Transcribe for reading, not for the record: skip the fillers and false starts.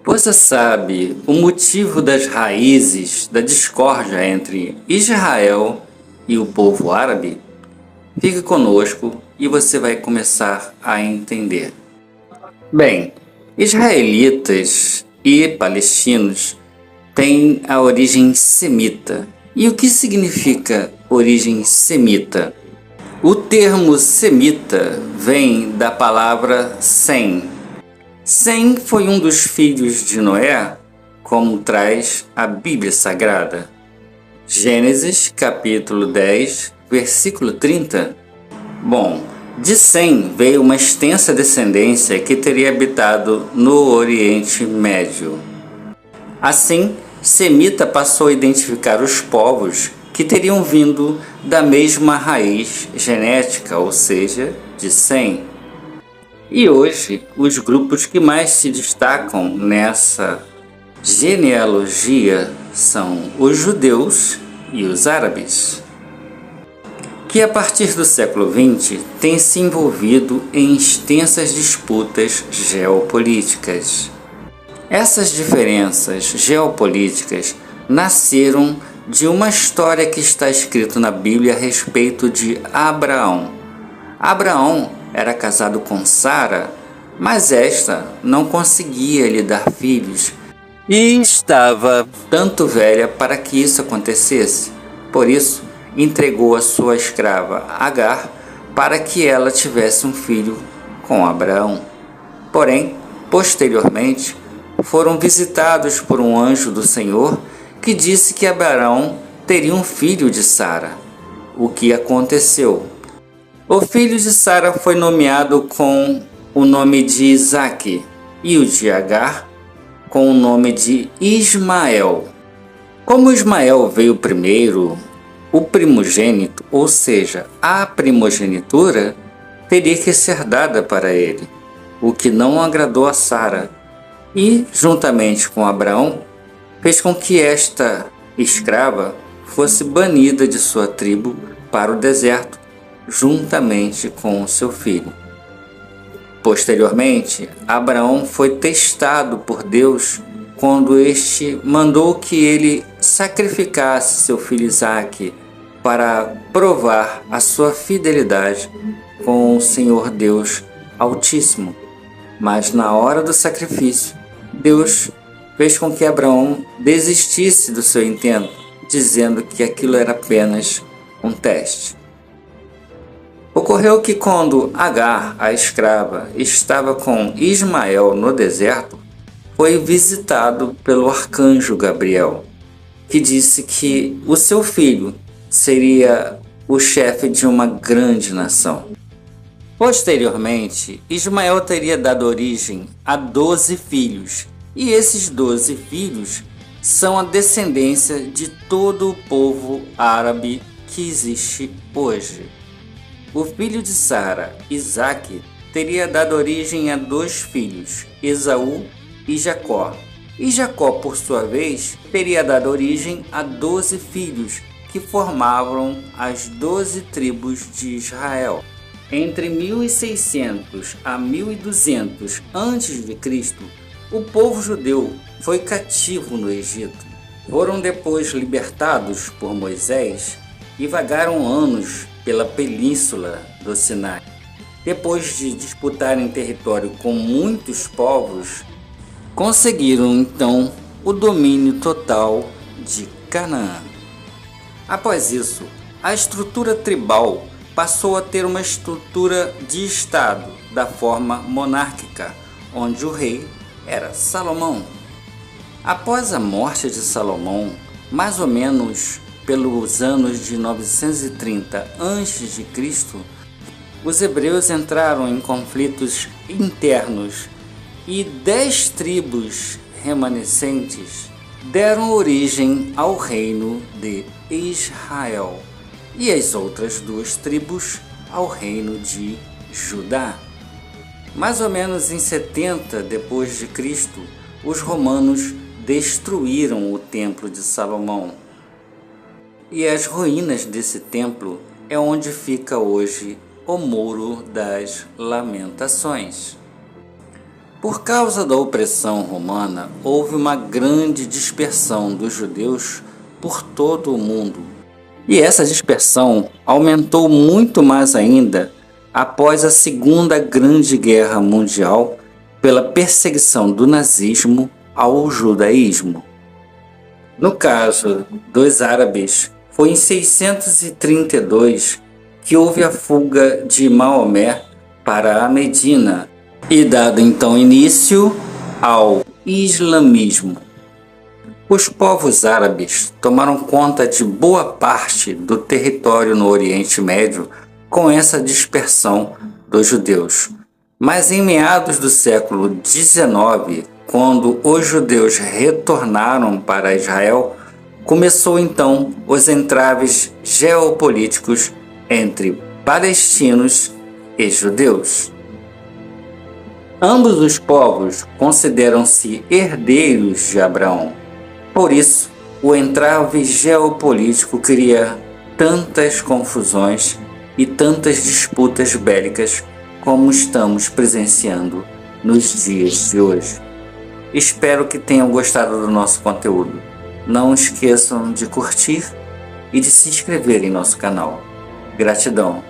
Você sabe o motivo das raízes da discórdia entre Israel e o povo árabe? Fique conosco e você vai começar a entender. Bem, israelitas e palestinos têm a origem semita. E o que significa origem semita? O termo semita vem da palavra Sem. Sem foi um dos filhos de Noé, como traz a Bíblia Sagrada. Gênesis capítulo 10, versículo 30. Bom, de Sem veio uma extensa descendência que teria habitado no Oriente Médio. Assim, Semita passou a identificar os povos que teriam vindo da mesma raiz genética, ou seja, de Sem. E hoje, os grupos que mais se destacam nessa genealogia são os judeus e os árabes, que a partir do século XX têm se envolvido em extensas disputas geopolíticas. Essas diferenças geopolíticas nasceram de uma história que está escrita na Bíblia a respeito de Abraão. Abraão era casado com Sara, mas esta não conseguia lhe dar filhos e estava tanto velha para que isso acontecesse. Por isso, entregou a sua escrava Agar para que ela tivesse um filho com Abraão. Porém, posteriormente, foram visitados por um anjo do Senhor que disse que Abraão teria um filho de Sara. O que aconteceu? O filho de Sara foi nomeado com o nome de Isaque e o de Agar com o nome de Ismael. Como Ismael veio primeiro, o primogênito, ou seja, a primogenitura, teria que ser dada para ele, o que não agradou a Sara. E, juntamente com Abraão, fez com que esta escrava fosse banida de sua tribo para o deserto, juntamente com o seu filho. Posteriormente, Abraão foi testado por Deus quando este mandou que ele sacrificasse seu filho Isaque para provar a sua fidelidade com o Senhor Deus Altíssimo. Mas na hora do sacrifício, Deus fez com que Abraão desistisse do seu intento, dizendo que aquilo era apenas um teste. Ocorreu que quando Agar, a escrava, estava com Ismael no deserto, foi visitado pelo arcanjo Gabriel, que disse que o seu filho seria o chefe de uma grande nação. Posteriormente, Ismael teria dado origem a 12 filhos, e esses 12 filhos são a descendência de todo o povo árabe que existe hoje. O filho de Sara, Isaque, teria dado origem a 2 filhos, Esaú e Jacó. E Jacó, por sua vez, teria dado origem a 12 filhos, que formavam as 12 tribos de Israel. Entre 1600 a 1200 a.C., o povo judeu foi cativo no Egito. Foram depois libertados por Moisés e vagaram anos pela península do Sinai. Depois de disputarem território com muitos povos, conseguiram então o domínio total de Canaã. Após isso, a estrutura tribal passou a ter uma estrutura de Estado da forma monárquica, onde o rei era Salomão. Após a morte de Salomão, mais ou menos pelos anos de 930 a.C., os hebreus entraram em conflitos internos e 10 tribos remanescentes deram origem ao reino de Israel e as outras 2 tribos ao reino de Judá. Mais ou menos em 70 depois de Cristo, os romanos destruíram o templo de Salomão. E as ruínas desse templo é onde fica hoje o Muro das Lamentações. Por causa da opressão romana, houve uma grande dispersão dos judeus por todo o mundo. E essa dispersão aumentou muito mais ainda após a Segunda Grande Guerra Mundial pela perseguição do nazismo ao judaísmo. No caso dos árabes, foi em 632 que houve a fuga de Maomé para a Medina e dado então início ao islamismo. Os povos árabes tomaram conta de boa parte do território no Oriente Médio com essa dispersão dos judeus. Mas em meados do século XIX, quando os judeus retornaram para Israel, começou então os entraves geopolíticos entre palestinos e judeus. Ambos os povos consideram-se herdeiros de Abraão. Por isso, o entrave geopolítico cria tantas confusões e tantas disputas bélicas como estamos presenciando nos dias de hoje. Espero que tenham gostado do nosso conteúdo. Não esqueçam de curtir e de se inscrever em nosso canal. Gratidão.